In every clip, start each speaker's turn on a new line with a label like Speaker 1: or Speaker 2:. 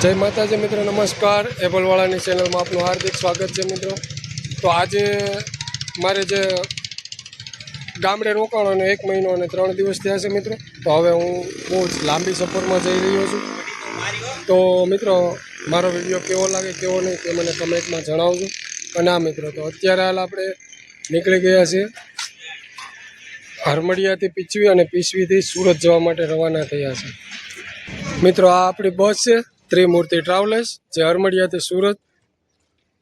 Speaker 1: જય માતાજી મિત્રો, નમસ્કાર. એપલવાળાની ચેનલમાં આપનું હાર્દિક સ્વાગત છે મિત્રો. તો આજે મારે જે ગામડે રોકાણો અને 1 મહિનો અને 3 દિવસ થયા છે મિત્રો. તો હવે હું બહુ જ લાંબી સફરમાં જઈ રહ્યો છું. તો મિત્રો મારો વિડીયો કેવો લાગે કેવો નહીં તે મને કમેન્ટમાં જણાવજો. અને આ મિત્રો તો અત્યારે હાલ આપણે નીકળી ગયા છીએ હરમડિયાથી પીછવી અને પીછવીથી સુરત જવા માટે રવાના થયા છે મિત્રો. આ આપણી બસ છે ત્રિમૂર્તિ ટ્રાવેલર્સ, જે હરમડિયાથી સુરત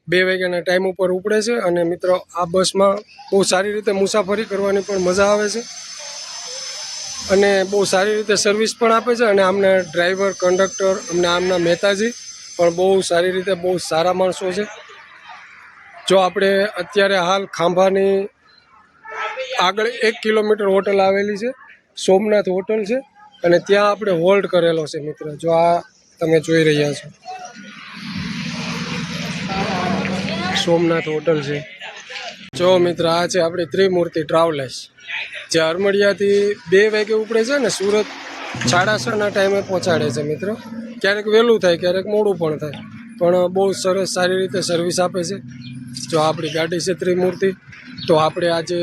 Speaker 1: 2 વાગ્યાના ટાઈમ ઉપર ઉપડે છે. અને મિત્રો આ બસમાં બહુ સારી રીતે મુસાફરી કરવાની પણ મજા આવે છે અને બહુ સારી રીતે સર્વિસ પણ આપે છે. અને આમના ડ્રાઈવર, કંડક્ટર, અમને આમના મહેતાજી પણ બહુ સારી રીતે, બહુ સારા માણસો છે. જો આપણે અત્યારે હાલ ખાંભાની આગળ 1 કિલોમીટર હોટલ આવેલી છે, સોમનાથ હોટલ છે, અને ત્યાં આપણે હોલ્ડ કરેલો છે મિત્રો. જો આ તમે જોઈ રહ્યા છો સોમનાથ હોટલ છે. જો મિત્ર આ છે આપણી ત્રિમૂર્તિ ટ્રાવેલર્સ, જે હરમડિયાથી 2 વાગે ઉપડે છે ને સુરત 6:30ના ટાઈમે પહોંચાડે છે મિત્રો. ક્યારેક વહેલું થાય, ક્યારેક મોડું પણ થાય, પણ બહુ સરસ સારી રીતે સર્વિસ આપે છે. જો આપણી ગાડી છે ત્રિમૂર્તિ. તો આપણે આજે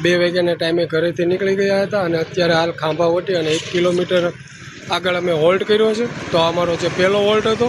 Speaker 1: 2 વાગ્યાના ટાઈમે ઘરેથી નીકળી ગયા હતા અને અત્યારે હાલ ખાંભા વટી અને 1 કિલોમીટર આગળ અમે હોલ્ટ કર્યો છે. તો અમારો જે પહેલો હોલ્ટ હતો.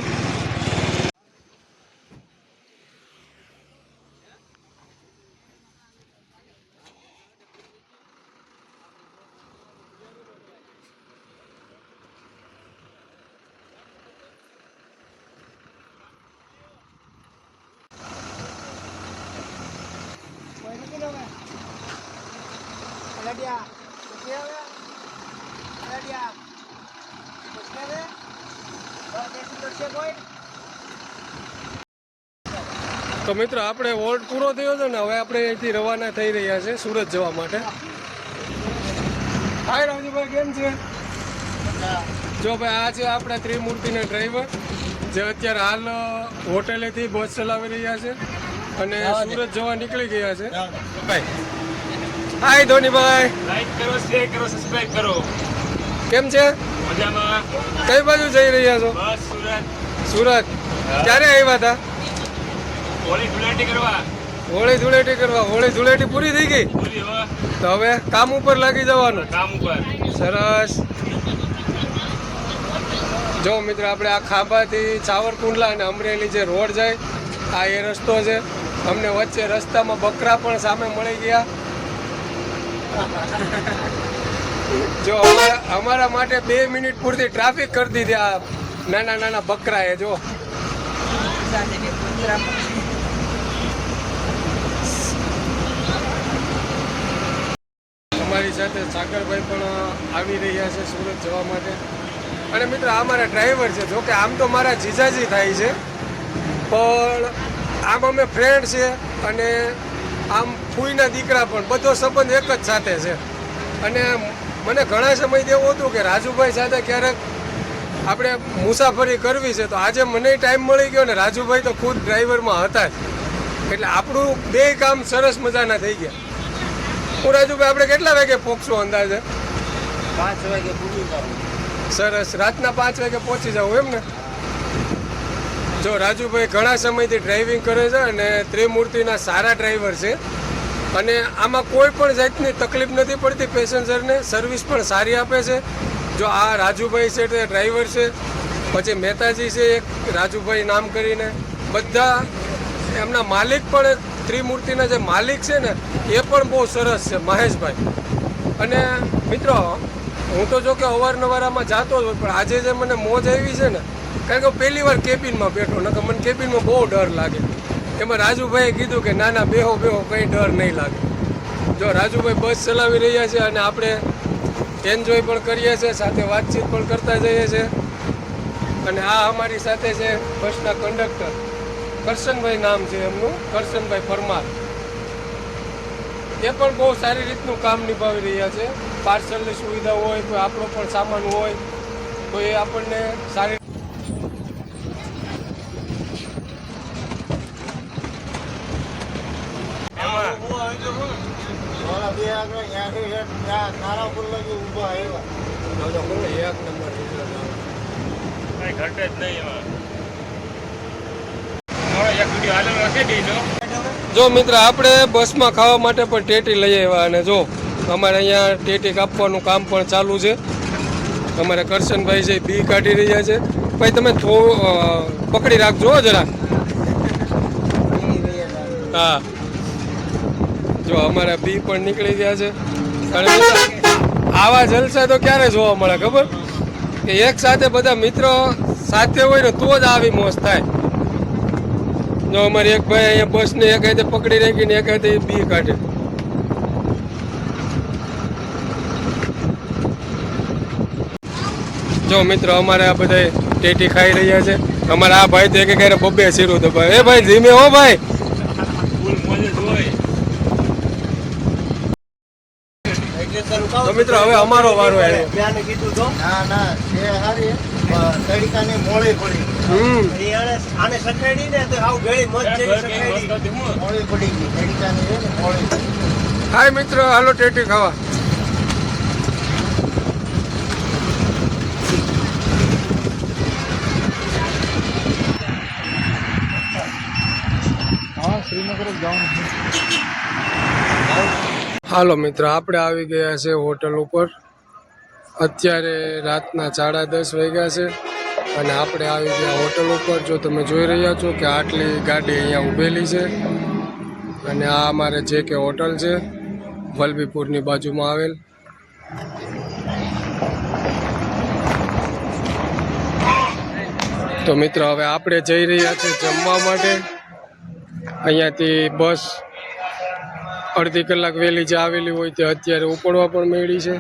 Speaker 1: તો મિત્રો આપણે હોલ્ટ પૂરો થયો છે ને હવે આપણે અહીંથી રવાના થઈ રહ્યા છે સુરત જવા માટે. હાય રાજુભાઈ, કેમ છે? જો ભાઈ આ છે આપણા ત્રિમૂર્તિના ડ્રાઈવર, જે અત્યારે હાલ હોટેલેથી બસ ચલાવી રહ્યા છે અને સુરત જવા નીકળી ગયા છે. ભાઈ હાય ધોનીભાઈ,
Speaker 2: લાઈક કરો, શેર કરો, સબસ્ક્રાઇબ કરો.
Speaker 1: કેમ છે?
Speaker 2: મજામાં.
Speaker 1: કઈ બાજુ જઈ રહ્યા છો?
Speaker 2: બસ સુરત.
Speaker 1: સુરત. ક્યારે આવ્યા હતા?
Speaker 2: હોળી ધૂળેટી કરવા.
Speaker 1: હોળી ધૂળેટી કરવા. હોળી ધૂળેટી પૂરી થઈ ગઈ?
Speaker 2: પૂરી હો.
Speaker 1: તો હવે કામ ઉપર લાગી જવાનું.
Speaker 2: કામ ઉપર.
Speaker 1: સરસ. જો મિત્ર આપણે આ ખાંભાથી સાવરકુંડલા અને અમરેલી જે રોડ જાય, આ એ રસ્તો છે. અમને વચ્ચે રસ્તામાં બકરા પણ સામે મળી ગયા. જો અમારા માટે 2 મિનિટ પૂરતી ટ્રાફિક કરી દીધી આ નાના નાના બકરાએ. જો અમારી સાથે સાગરભાઈ પણ આવી રહ્યા છે સુરત જવા માટે. અને મિત્રો આ મારા ડ્રાઈવર છે. જોકે આમ તો મારા જીજાજી થાય છે, પણ આમ અમે ફ્રેન્ડ છે અને આમ ફૂઈના દીકરા પણ, બધો સંબંધ એક જ સાથે છે. અને મને ઘણા સમયથી એવું હતું કે રાજુભાઈ સાથે ક્યારેક આપણે મુસાફરી કરવી છે. તો આજે મને ટાઈમ મળી ગયો ને રાજુભાઈ તો ખુદ ડ્રાઈવરમાં હતા જ, એટલે આપણું 2 કામ સરસ મજાના થઈ ગયા. હું રાજુભાઈ આપણે કેટલા વાગે પહોંચશું અંદાજે?
Speaker 2: 5 વાગે પૂરી જાવ.
Speaker 1: સરસ, રાતના 5 વાગે પહોંચી જાવ એમ ને? જો રાજુભાઈ ઘણા સમયથી ડ્રાઇવિંગ કરે છે અને ત્રિમૂર્તિના સારા ડ્રાઈવર છે અને આમાં કોઈ પણ જાતની તકલીફ નથી પડતી પેસેન્જરને. સર્વિસ પણ સારી આપે છે. જો આ રાજુભાઈ છે તે ડ્રાઈવર છે, પછી મહેતાજી છે એક રાજુભાઈ નામ કરીને, બધા એમના માલિક પણ ત્રિમૂર્તિના જે માલિક છે ને એ પણ બહુ સરસ છે, મહેશભાઈ. અને મિત્રો હું તો જો કે અવારનવાર આમાં જાતો જ હોય, પણ આજે જે મને મોજ આવી છે ને, કારણ કે પહેલી વાર કેબિનમાં બેઠો, નકર મને કેબિનમાં બહુ ડર લાગે. એમાં રાજુભાઈએ કીધું કે ના ના બેહો બેહો, કંઈ ડર નહીં લાગે. જો રાજુભાઈ બસ ચલાવી રહ્યા છે અને આપણે એન્જોય પણ કરીએ છીએ, સાથે વાતચીત પણ કરતા જઈએ છીએ. અને આ અમારી સાથે છે બસના કંડક્ટર કરશનભાઈ નામ છે એમનું, કરશનભાઈ પરમાર. એ પણ બહુ સારી રીતનું કામ નિભાવી રહ્યા છે. પાર્સલની સુવિધા હોય, કોઈ આપણો પણ સામાન હોય તો એ આપણને સારી
Speaker 2: ઘટે જ નહીં એમાં. એક વિડીયો હાલેલો હશે બેનો.
Speaker 1: જો મિત્ર આપણે બસમાં ખાવા માટે પણ ટેટી લઈ આવ્યા અને જો અમારે અહીંયા ટેટી કાપવાનું કામ પણ ચાલુ છે. અમારે કરશનભાઈ છે બી કાઢી રહ્યા છે. ભાઈ તમે પકડી રાખજો હો જરાક. હા જો અમારા બી પણ નીકળી ગયા છે. અને મિત્રો, આવા જલસા તો ક્યારે જોવા મળે ખબર કે એક સાથે બધા મિત્રો સાથે હોય ને તો જ આવી મોજ થાય. જો અમારી એક ભાઈ અહીંયા બસને એક હાથે પકડી રાખીને એક હાથે બી કાઢે. જો મિત્રો અમારે આ બધા ટેટી ખાઈ રહ્યા છે. અમારા આ ભાઈ તો એક ક્યારે બબ્બે શીરું તો ભાઈ એ ભાઈ ધીમે હો ભાઈ.
Speaker 2: ફૂલ મોજ જ હોય.
Speaker 1: તો મિત્રો હવે અમારો વારો આવ્યો.
Speaker 3: ના ના એ હારી તડીકાની મોળી પડી આને સખેડી ને તો આવ ગળી મત જેવી સખેડી મોળી પડી ગઈ તડીકાની છે ને મોળી પડી.
Speaker 1: હાય મિત્રો હાલો ટેટી ખાવા. હાલો મિત્રો આપણે આવી ગયા છે હોટલ ઉપર. અત્યારે રાતના 10:30 વાગ્યા છે અને આપણે આવી ગયા હોટલ ઉપર. જો તમે જોઈ રહ્યા છો કે આટલી ગાડી અહીંયા ઊભેલી છે અને આ અમારે જે કે હોટલ છે વલભીપુરની બાજુમાં આવેલ. તો મિત્રો હવે આપણે જઈ રહ્યા છીએ જમવા માટે. અહીંયાથી બસ અડધી કલાક વહેલી જે આવેલી હોય તે અત્યારે ઉપડવા પણ મળી છે.